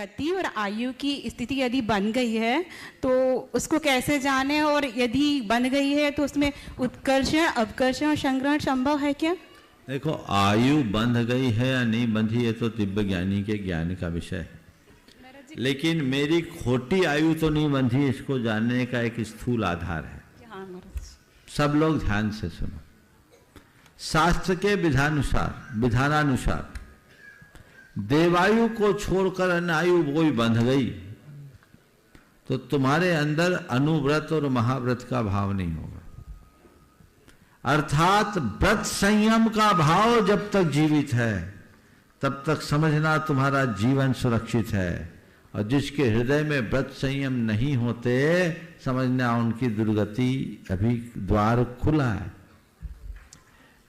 गति और आयु की स्थिति यदि बन गई है तो उसको कैसे जाने, और यदि बन गई है तो उसमें उत्कर्षण, अवकर्षण और संग्रहण संभव है क्या? देखो, आयु बंध गई है या नहीं बंधी है तो दिव्य ज्ञानी के ज्ञान का विषय है, लेकिन मेरी खोटी आयु तो नहीं बंधी, इसको जानने का एक स्थूल आधार है। सब लोग ध्यान से सुनो। शास्त्र के विधानानुसार देवायु को छोड़कर अन्य आयु कोई बंध गई तो तुम्हारे अंदर अनुव्रत और महाव्रत का भाव नहीं होगा। अर्थात व्रत संयम का भाव जब तक जीवित है तब तक समझना तुम्हारा जीवन सुरक्षित है, और जिसके हृदय में व्रत संयम नहीं होते समझना उनकी दुर्गति अभी द्वार खुला है।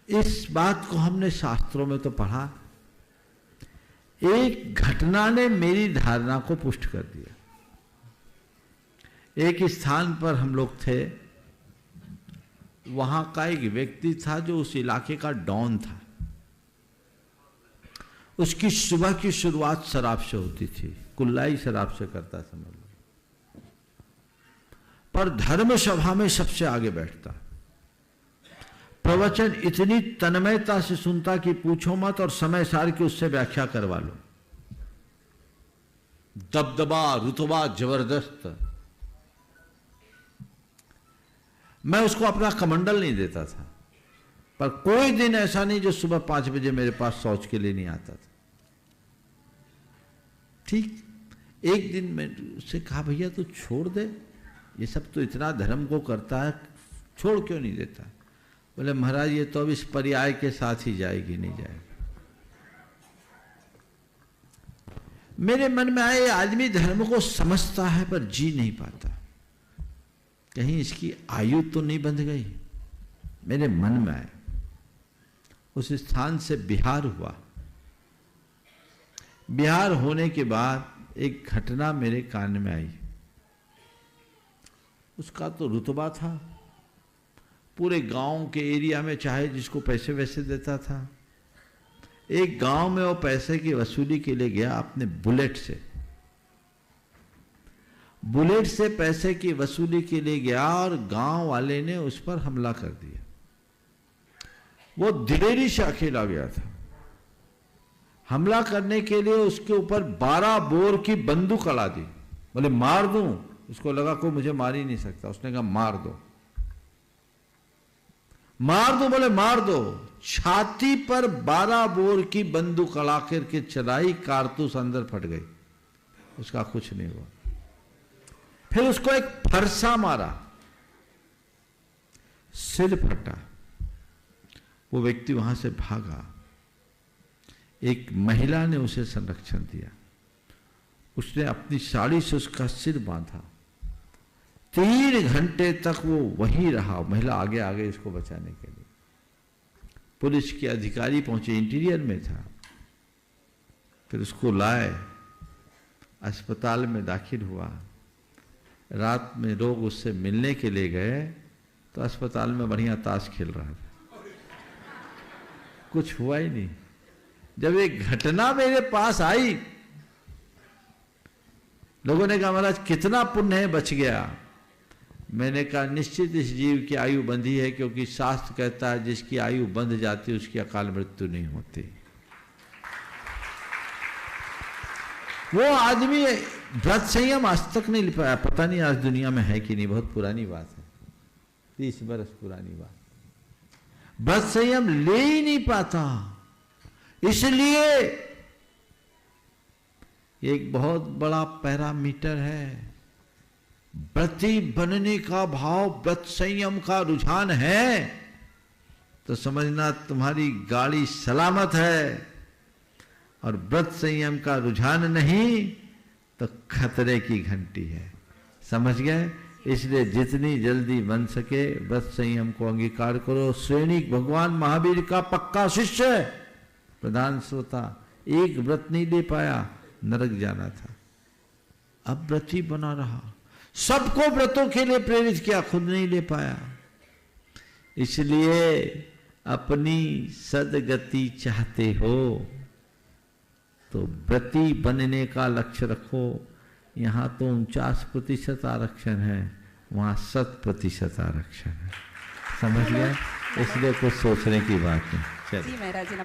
इस बात को हमने शास्त्रों में तो पढ़ा, एक घटना ने मेरी धारणा को पुष्ट कर दिया। एक स्थान पर हम लोग थे, वहां का एक व्यक्ति था जो उस इलाके का डॉन था। उसकी सुबह की शुरुआत शराब से होती थी, कुल्लाई शराब से करता समझ लो, पर धर्म सभा में सबसे आगे बैठता, प्रवचन इतनी तन्मयता से सुनता कि पूछो मत, और समय सार की उससे व्याख्या करवा लो। दबदबा रुतबा जबरदस्त। मैं उसको अपना कमंडल नहीं देता था, पर कोई दिन ऐसा नहीं जो सुबह 5 बजे मेरे पास शौच के लिए नहीं आता था। ठीक, एक दिन मैं उससे कहा, भैया तू छोड़ दे, ये सब तो इतना धर्म को करता है, छोड़ क्यों नहीं देता? बोले महाराज ये तो अब इस पर्याय के साथ ही जाएगी, नहीं जाएगी। मेरे मन में आए, आदमी धर्म को समझता है पर जी नहीं पाता, कहीं इसकी आयु तो नहीं बंध गई। मेरे मन में आए। उस स्थान से बिहार हुआ। बिहार होने के बाद एक घटना मेरे कान में आई। उसका तो रुतबा था, पूरे गांव के एरिया में चाहे जिसको पैसे वैसे देता था। एक गांव में वो पैसे की वसूली के लिए गया अपने बुलेट से पैसे की वसूली के लिए गया, और गांव वाले ने उस पर हमला कर दिया। वो दिलेरी से अकेला गया था। हमला करने के लिए उसके ऊपर 12 बोर की बंदूक अड़ा दी। बोले मार दूं, उसको लगा कोई मुझे मार ही नहीं सकता, उसने कहा मार दो, मार दो। बोले मार दो। छाती पर 12 बोर की बंदूक अड़ा करके चलाई, कारतूस अंदर फट गई, उसका कुछ नहीं हुआ। फिर उसको एक फरसा मारा, सिर फटा। वो व्यक्ति वहां से भागा। एक महिला ने उसे संरक्षण दिया, उसने अपनी साड़ी से उसका सिर बांधा। 3 घंटे तक वो वहीं रहा, महिला आगे आगे इसको बचाने के लिए। पुलिस के अधिकारी पहुंचे, इंटीरियर में था। फिर उसको लाए, अस्पताल में दाखिल हुआ। रात में लोग उससे मिलने के लिए गए तो अस्पताल में बढ़िया ताश खेल रहा था, कुछ हुआ ही नहीं। जब एक घटना मेरे पास आई, लोगों ने कहा महाराज कितना पुण्य है, बच गया। मैंने कहा निश्चित इस जीव की आयु बंधी है, क्योंकि शास्त्र कहता है जिसकी आयु बंध जाती है उसकी अकाल मृत्यु नहीं होती। वो आदमी व्रत संयम आज तक नहीं ले पाया। पता नहीं आज दुनिया में है कि नहीं, बहुत पुरानी बात है, 30 बरस पुरानी बात। व्रत संयम ले ही नहीं पाता। इसलिए एक बहुत बड़ा पैरामीटर है, व्रती बनने का भाव, व्रत संयम का रुझान है तो समझना तुम्हारी गाड़ी सलामत है, और व्रत संयम का रुझान नहीं तो खतरे की घंटी है। समझ गए? इसलिए जितनी जल्दी बन सके व्रत संयम को अंगीकार करो। सैनिक भगवान महावीर का पक्का शिष्य है, प्रधान श्रोता, एक व्रत नहीं ले पाया, नरक जाना था, अब व्रती बना रहा, सबको व्रतों के लिए प्रेरित किया, खुद नहीं ले पाया। इसलिए अपनी सदगति चाहते हो तो व्रती बनने का लक्ष्य रखो। यहाँ तो 49% आरक्षण है, वहाँ 100% आरक्षण है। समझ लिया? इसलिए कुछ सोचने की बात नहीं। चलिए। जी महाराज जी।